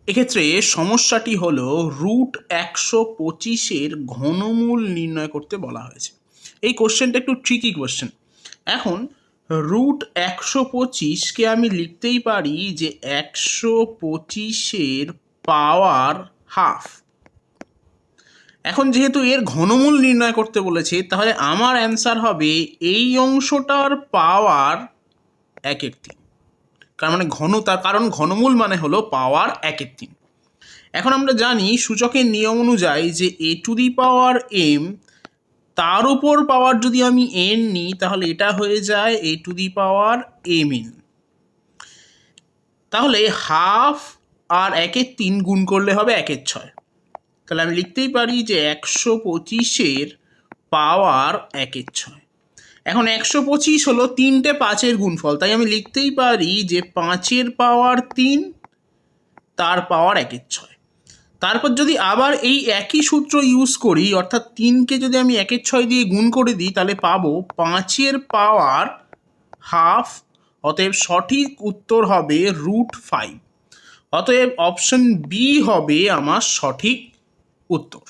এক্ষেত্রে সমস্যাটি হলো রুট 125-এর ঘনমূল নির্ণয় করতে বলা হয়েছে। এই কোশ্চেনটা একটু ট্রিকি কোশ্চেন। এখন রুট 125-কে আমি লিখতেই পারি যে 125-এর পাওয়ার হাফ। এখন যেহেতু এর ঘনমূল নির্ণয় করতে বলেছে, তাহলে আমার অ্যান্সার হবে এই অংশটার পাওয়ার 1/3। তার মানে কারণ ঘনমূল মানে হলো পাওয়ার 1/3। এখন আমরা জানি সূচকের নিয়ম অনুযায়ী যে a to the power m তার উপর পাওয়ার যদি আমি n নিই তাহলে এটা হয়ে যায় a to the power mn। তাহলে হাফ আর 1/3 গুণ করলে হবে 1/6। তাহলে আমি লিখতেই পারি যে 125-এর পাওয়ার 1/6। এখন 125 হলো 3টে 5-এর গুণফল, তাই আমি লিখতেই পারি যে 5-এর পাওয়ার 3 তার পাওয়ার 1/6। তারপর যদি আবার এই একই সূত্র ইউজ করি, অর্থাৎ 3কে যদি আমি 1/6 দিয়ে গুণ করে দিই তাহলে পাবো 5-এর পাওয়ার হাফ। অতএব সঠিক উত্তর হবে √5। অতএব অপশন বি হবে আমার সঠিক উত্তর।